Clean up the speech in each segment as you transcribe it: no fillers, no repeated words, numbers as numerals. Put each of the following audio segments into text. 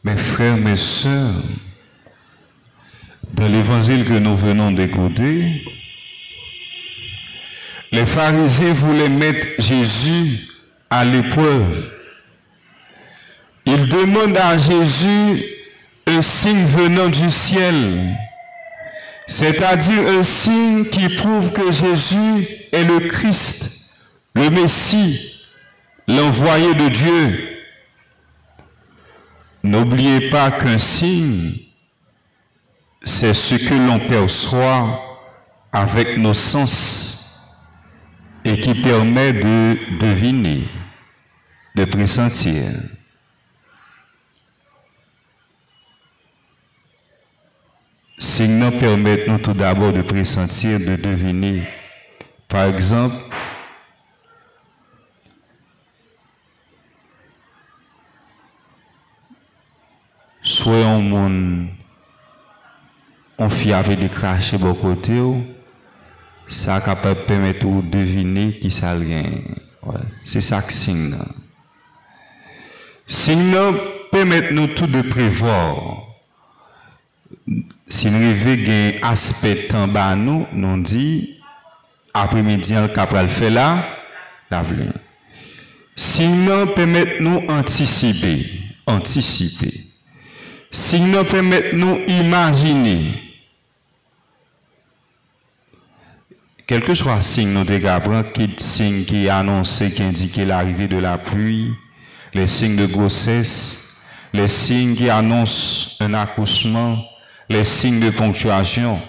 Mes frères, mes sœurs, dans l'évangile que nous venons d'écouter, les pharisiens voulaient mettre Jésus à l'épreuve. Ils demandent à Jésus un signe venant du ciel, c'est-à-dire un signe qui prouve que Jésus est le Christ, le Messie, l'envoyé de Dieu. N'oubliez pas qu'un signe, c'est ce que l'on perçoit avec nos sens et qui permet de deviner, de pressentir. Signes permettent nous tout d'abord de pressentir, de deviner. Par exemple, soit un monde, on fait avec des crachés de côté, ça est capable de permettre de deviner qui ça vient. Ouais. C'est ça que signe. Signe permet nous tout de prévoir. Si nous avons un aspect en bas, nous dit après-midi, on capable faire là, la vle. Signe permet nous anticiper. Signe permet nous imaginer. Quel que soit le signe, nous dégabrons, signe qui annonce, qui indique l'arrivée de la pluie, les signes de grossesse, les signes qui annoncent un accouchement, les signes de ponctuation.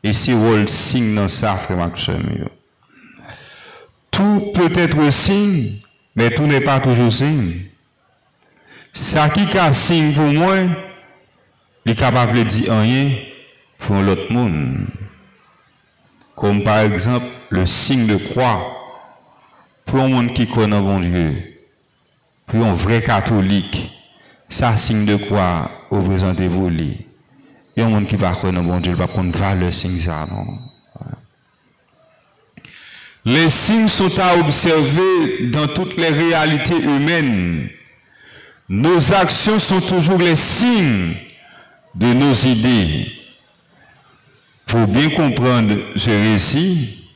Et si vous le signe dans ça, frère Maxime, tout peut être signe, mais tout n'est pas toujours signe. Ça qui est signe pour moi, il est capable de dire rien pour l'autre monde. Comme par exemple le signe de croix pour un monde qui connaît bon Dieu, pour un vrai catholique, ça signe de croix représente vous lui. Il y a un monde qui ne connaît bon Dieu, il ne connaît pas le signe ça non. Les signes sont à observer dans toutes les réalités humaines. Nos actions sont toujours les signes de nos idées. Pour bien comprendre ce récit,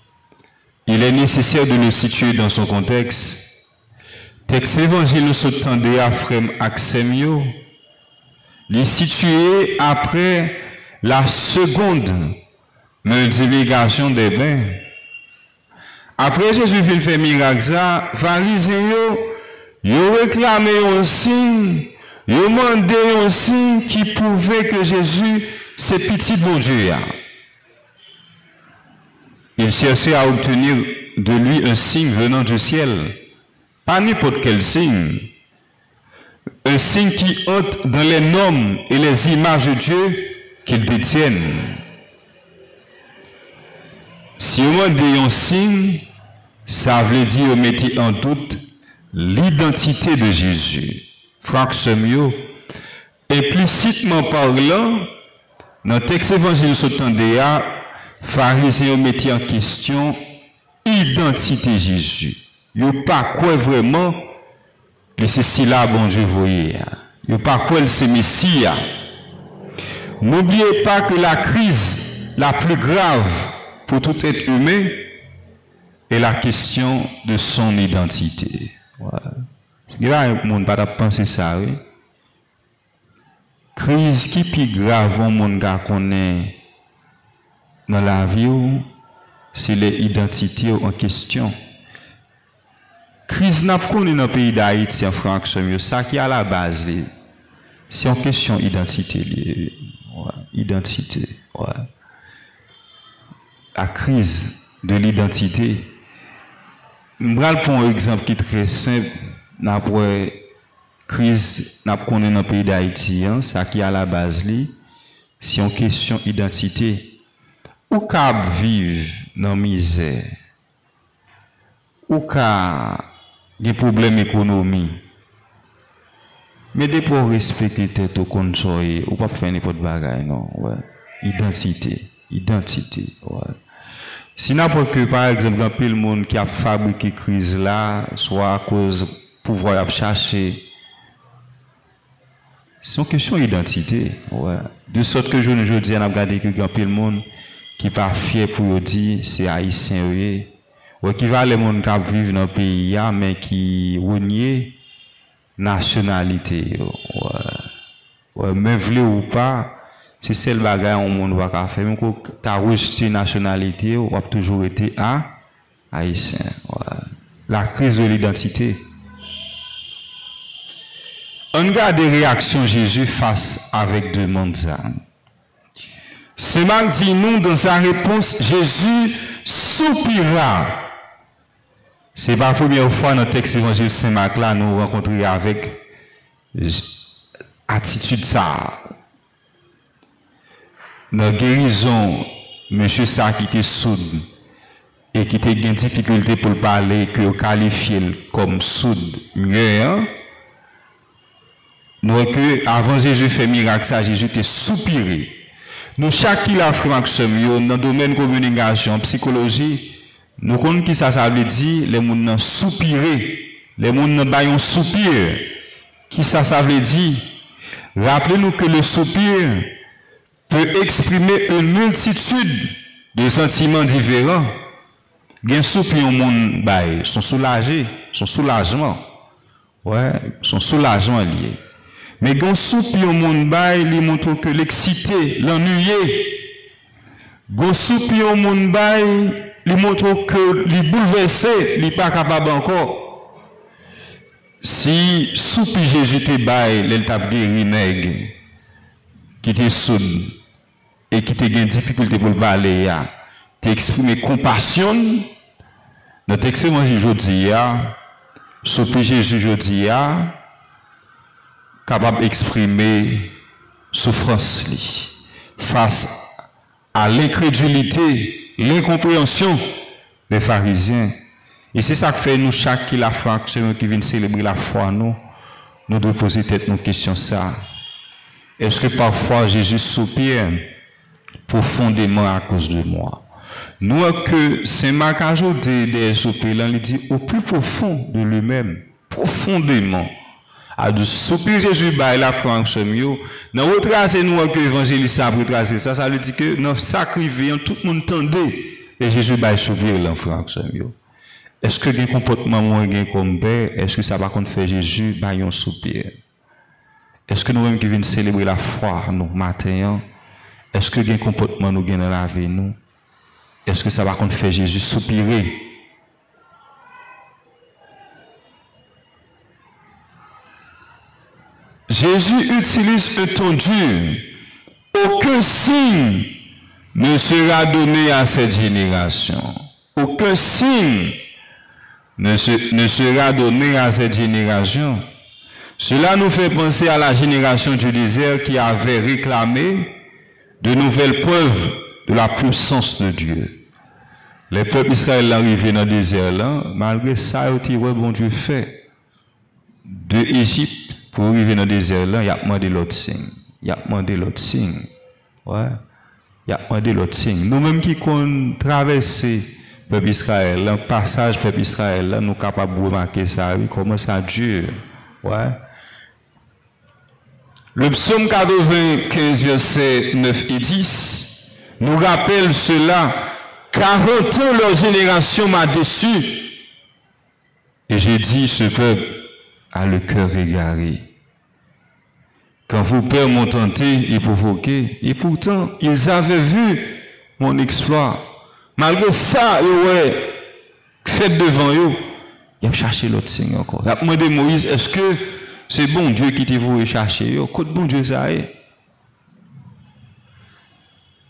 il est nécessaire de le situer dans son contexte. Texte évangile nous s'attendait à frère Axemio, les situé après la seconde multiplication des pains. Après Jésus vient faire miracle, pharisiens ont réclamé un signe, ils ont demandé un signe qui prouvait que Jésus c'est petit bon Dieu. Il cherchait à obtenir de lui un signe venant du ciel. Pas n'importe quel signe. Un signe qui entre dans les normes et les images de Dieu qu'il détienne. Si on demande un signe, ça veut dire mettre en doute l'identité de Jésus. Frère Semio, implicitement parlant, dans le texte évangile Sotandéa, pharisiens mettaient en question l'identité de Jésus. Ils n'ont pas quoi vraiment que c'est si là, bon Dieu, voyez. Ils n'ont pas quoi c'est Messie. N'oubliez pas que la crise la plus grave pour tout être humain est la question de son identité. Voilà. Là, le monde ne peut pas penser ça, oui. Crise qui est plus grave au monde qu'on est dans la vie, c'est l'identité en question. Crise n'a pas connu dans le pays d'Haïti, en France, ça qui est à la base, c'est en question d'identité. Ouais, identité. Ouais. La crise de l'identité. Je vais prendre un exemple qui est très simple. Après crise n'a pas connu dans le pays d'Haïti, ça qui est à la base, c'est en question d'identité. Ou qu'à vivre dans la misère, ou qu'à des problèmes économiques, mais dès pour respecter tête au console, ou pas faire n'importe bagaille, non, ouais. Identité, ouais. Si n'importe que, par exemple, dans le monde qui a fabriqué crise là, soit à cause pouvoir chercher, C'est une question d'identité. Ouais. De sorte que je dis, on a regardé que grand pile monde qui pas fier pour dire c'est haïtien ou qui va les monde qui vivent dans le pays mais qui renier nationalité. Ouais. Mais voulez ou pas, c'est celle bagaille au monde va faire. Même quand tu as rejeté nationalité, ou a toujours été haïtien. Ouais. La crise de l'identité. On regarde les réactions de Jésus face avec demande. Saint Marc dit nous dans sa réponse, Jésus soupira. C'est pas la première fois dans le texte évangile Saint Marc là nous rencontrons avec attitude ça. Dans la guérison, monsieur ça qui était sourd et qui était une difficulté pour parler, que qualifié comme sourd, mieux, hein? Nous que avant Jésus fait miracle, ça Jésus était soupiré. Nous chaque qui l'a fait dans le domaine de communication, psychologie, nous connaissons qui ça veut dire les gens soupirer, les gens baillent soupir. Qui ça veut dire? Rappelez-nous que le soupir peut exprimer une multitude de sentiments différents. Bien soupir au monde bail, son soulagé, son soulagement. Ouais, son soulagement lié. Mais quand soupir au monde bail, il montre que l'excité, l'ennuyé. Quand soupir au monde bail, il montre que il bouleversé, il n'est pas capable encore. Si soupir Jésus te bail, il t'a guéri nègre qui était sourd et qui t'a une difficulté pour parler, t'as exprimé compassion. Notre excellent aujourd'hui, soupir Jésus aujourd'hui, capable d'exprimer souffrance face à l'incrédulité, l'incompréhension des pharisiens. Et c'est ça que fait nous, chaque qui la foi, qui vient célébrer la foi, nous devons poser tête nos questions ça. Est-ce que parfois Jésus soupire profondément à cause de moi? Nous, que Saint Marc ajoute des soupirs, il dit au plus profond de lui-même, profondément. À du soupir Jésus bail la France mieux. Dans retracer nous que évangéliste a retracé ça, ça veut dire que dans sacrifiant tout le monde tendait et Jésus bail soupir la France mieux. Est-ce que les comportements moins gain comme père, est-ce que ça va contre faire Jésus bail un soupir? Est-ce que nous-mêmes qui venons célébrer la foi nous matin, est-ce que les comportements nous gain dans la vie nous? Est-ce que ça va contre faire Jésus soupirer? Jésus utilise un ton dur. Aucun signe ne sera donné à cette génération. Aucun signe ne sera donné à cette génération. Cela nous fait penser à la génération du désert qui avait réclamé de nouvelles preuves de la puissance de Dieu. Les peuples israéliens arrivés dans le désert là, malgré ça, ils ont dit, bon Dieu fait de Égypte. Pour arriver dans le désert, là, il y a demandé l'autre signe. Il y a demandé l'autre signe. Ouais. Il y a demandé l'autre signe. Nous-mêmes qui avons traversé le peuple Israël, le passage peuple Israël, là, nous sommes capables de remarquer ça, comment ça dure. Ouais. Le psaume 95, versets 9 et 10, nous rappelle cela. 40 ans, leur génération m'a déçu. Et j'ai dit, ce peuple a le cœur égaré. Quand vos pères m'ont tenté et provoqué, et pourtant, ils avaient vu mon exploit. Malgré ça, ouais, fait devant eux, ils ont cherché l'autre signe encore. Il a demandé Moïse, est-ce que c'est bon Dieu qui t'a voulu chercher? Côté bon Dieu, ça est.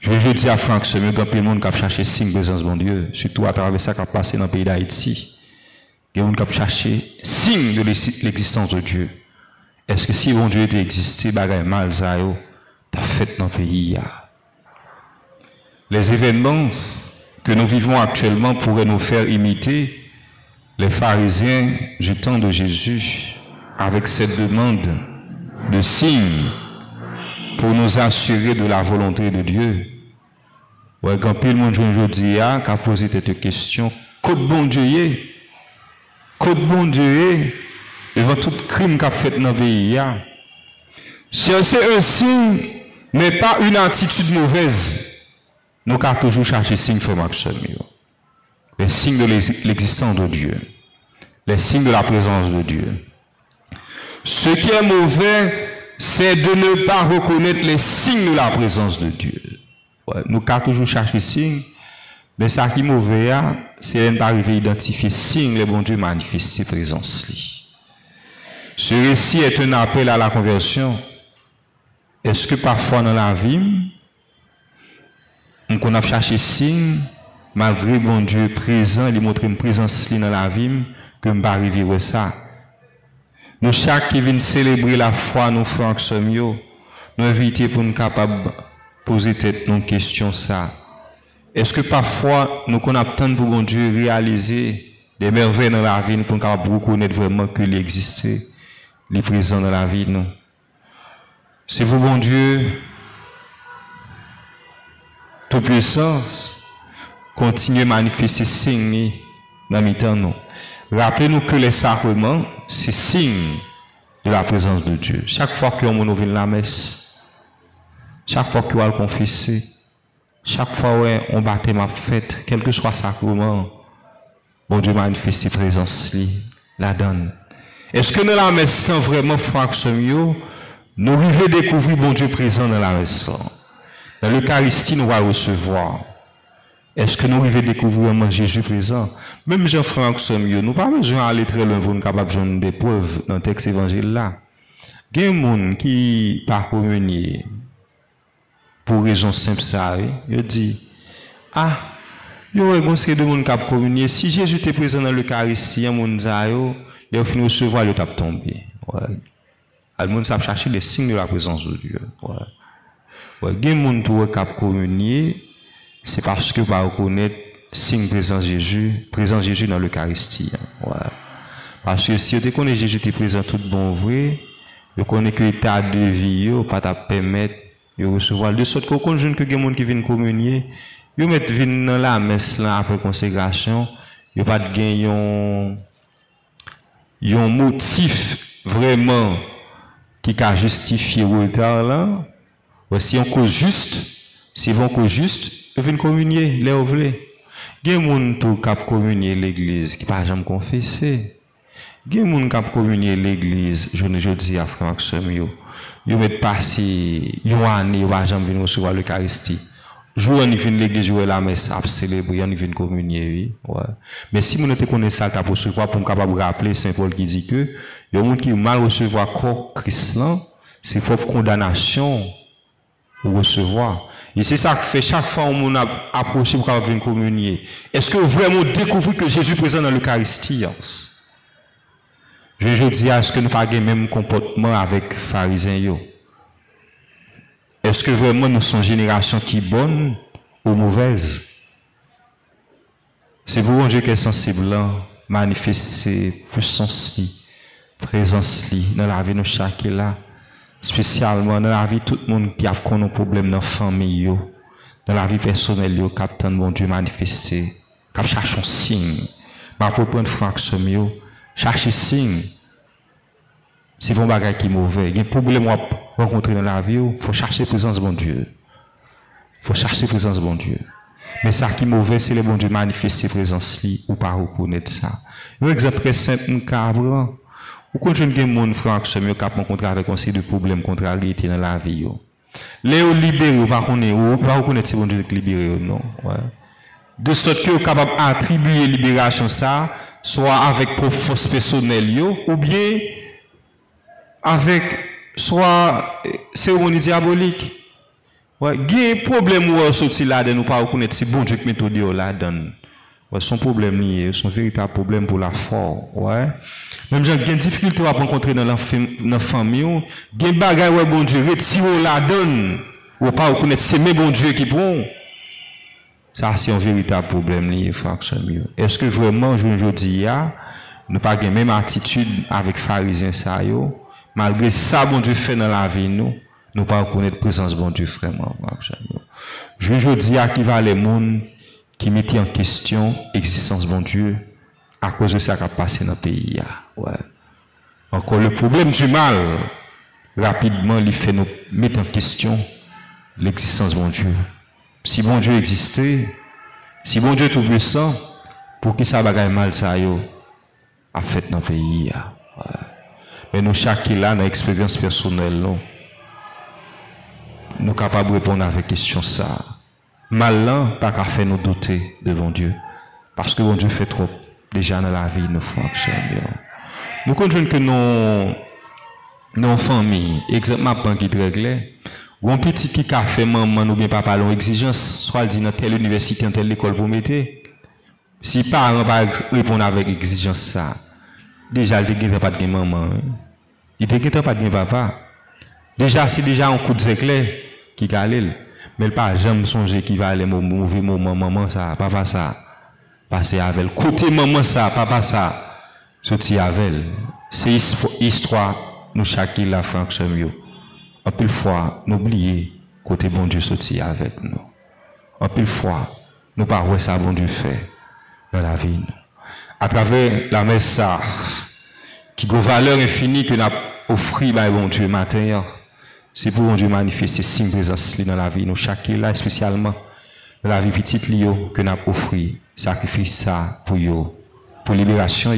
Je vais dire à Franck, c'est mieux quand tout le monde qui a cherché signe de présence de bon Dieu, surtout à travers ça qui a passé dans le pays d'Haïti. Il y a des gens qui ont cherché signe de l'existence de Dieu. Est-ce que si bon Dieu était existé, bagay mal ça yo, t'as fait dans le pays. Les événements que nous vivons actuellement pourraient nous faire imiter les pharisiens du temps de Jésus avec cette demande de signes pour nous assurer de la volonté de Dieu. Ouais, quand pile monde aujourd'hui a posé cette question, côté bon Dieu est, côté bon Dieu est, devant tout crime qu'a fait dans le pays. Chercher un signe n'est pas une attitude mauvaise. Nous avons toujours cherché signe, frère Maxime. Les signes de l'existence de Dieu. Les signes de la présence de Dieu. Ce qui est mauvais, c'est de ne pas reconnaître les signes de la présence de Dieu. Ouais, nous avons toujours cherché signes, mais ce qui est mauvais, c'est de ne pas arriver à identifier signes, les bon Dieu manifeste sa présence. Ce récit est un appel à la conversion. Est-ce que parfois dans la vie, on a cherché signe, malgré bon Dieu présent, il montre une présence dans la vie, que je ne vais pas arriver à ça. Nous, chaque qui vient célébrer la foi, nous frères Somio, nous invitons pour nous capables de poser tête nos questions ça. Est-ce que parfois nous connaissons tant pour bon Dieu réaliser des merveilles dans la vie, nous pour nous reconnaître vraiment qu'il existe, il est présent dans la vie nous. C'est vous bon Dieu, toute puissance, continuez à manifester signe dans le temps nous. Rappelez-nous que les sacrements, c'est signe de la présence de Dieu. Chaque fois qu'on vient la messe, chaque fois qu'on va le confesser, chaque fois qu'on baptême ma fête, quel que soit le sacrement, bon Dieu manifeste sa présence, la donne. Est-ce que dans la messe, vraiment, frère Somio, nous arrivons à découvrir bon Dieu présent dans la messe? Dans l'Eucharistie, nous allons recevoir. Est-ce que nous arrivons à découvrir Jésus présent? Même Jean-François Somio, nous n'avons pas besoin d'aller très loin pour nous capables de donner des preuves dans le texte évangile là. Il y a des gens qui ne pas communier pour raison simple ça. Ils disent, ah, il y a un série de gens qui ont communié. Si Jésus était présent dans l'Eucharistie, il y a des gens qui ont fini de recevoir, ils ont tombé. Le monde a cherché les signes de la présence de Dieu. Il y a des gens qui ont communié. C'est parce que va reconnaître signe présence Jésus dans l'Eucharistie. Voilà. Parce que si vous connaissez Jésus est présent tout bon vrai, vous connaissez que l'état de vie, vous pas permettre de recevoir. De sorte qu'on connaît que des gens qui viennent communier, ils mettent dans la messe là après consécration, ils pas de gagner un motif vraiment qui a justifié le retard là. Si on cause juste, si on cause juste, vous venez communier, les ouvrez. Il y a des gens qui communier l'église, qui ne pas jamais confesser. Il y a des gens qui communier l'église, je ne dis à frère Maxime, ils mettent passé une année, ils ne vont jamais venir recevoir l'Eucharistie. Jour on vient l'église, jouer la messe, à célébrer, on vient communier, oui. Ouais. Mais si vous ne connaissez ça, pour recevoir, pour capable rappeler Saint Paul qui dit que, il y a des gens qui mal recevoir corps Christ, c'est propre condamnation pour recevoir. Et c'est ça que fait chaque fois qu'on a approché pour venir communier. Est-ce que vous vraiment découvrez que Jésus est présent dans l'Eucharistie? Je dis, est-ce que nous n'avons pas le même comportement avec les pharisiens? Est-ce que vraiment nous sommes une génération qui est bonne ou mauvaise? C'est pour un Dieu qui est sensible, manifester puissance, présence dans la vie de chacun là. Spécialement dans la vie, tout le monde qui a un problème dans la famille, dans la vie personnelle, qui a bon Dieu manifesté, qui cherche un signe. Mais pour prendre fraction, chercher un signe. Si vous avez un bagage qui est mauvais, il y a un problème à rencontrer dans la vie, il faut chercher la présence de bon Dieu. Il faut chercher la présence de bon Dieu. Mais ça qui est mauvais, c'est le bon Dieu manifester la présence ou pas reconnaître ça. Un exemple très simple, un cas avant. Ou quand je ne sais pas, frère, que je cap rencontrer avec un série de problèmes, contrariétés dans la vie. Les libérés, ou pas reconnaître c'est bon Dieu qui libéré, non. Ouais. De sorte que vous êtes capable d'attribuer libération ça, soit avec force personnelle, ou bien avec soit cérémonie diabolique. Ouais. Il y a un problème où on sorti là, de nous pas reconnaître c'est bon Dieu qui méthode là-dedans. Ouais, son problème lié, son véritable problème pour la foi. Ouais. Même j'ai une difficulté à rencontrer dans la famille, il y a des bagages où bon Dieu retire la donne, ou pas reconnaître c'est mes bon Dieu qui prend. Ça c'est un véritable problème lié, frère. Est-ce que vraiment je dis nous pas la même attitude avec pharisiens ça yo, malgré ça bon Dieu fait dans la vie nous pas reconnaître présence bon Dieu vraiment. Je dis à qui va les monde qui mettait en question l'existence de bon Dieu à cause de ça qui a passé dans le pays. Ouais. Encore le problème du mal, rapidement, il fait nous mettre en question l'existence de bon Dieu. Si bon Dieu existait, si bon Dieu est tout puissant, pour qui ça bagaille mal ça yo a fait dans le pays. Mais nous, chaque là, dans l'expérience personnelle, nous sommes capables de répondre à la question ça. Mal là, pas qu'à faire nous douter devant Dieu. Parce que bon Dieu fait trop déjà dans la vie, nos frères. Nous comprenons que nos familles, exactement qui est réglé, ou un petit qui a fait maman ou bien papa l'ont exigence, soit il dit dans telle université, dans telle école pour mettre. Si parents ne répondent avec exigence ça, déjà il ne pas de maman, il ne pas de papa. Déjà c'est déjà un coup de éclair qui galère, mais il pas jamais songer qui va aller mauvais moment maman ça, papa ça, passer avec elle. Côté maman ça, papa ça, sortir avec elle. C'est histoire nous chaque la fonction mieux. En pile fois, n'oubliez côté bon Dieu sorti avec nous. En pile fois, nous pas voir ça bon Dieu fait dans la vie. À travers la messe qui a valeur infinie que nous avons offert par bon Dieu matin, c'est pour bon Dieu manifester signe présence dans la vie. Nous chaque là spécialement dans la vie petite Lio que nous avons offert sacrifice ça pour libération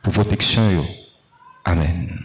pour protection Amen.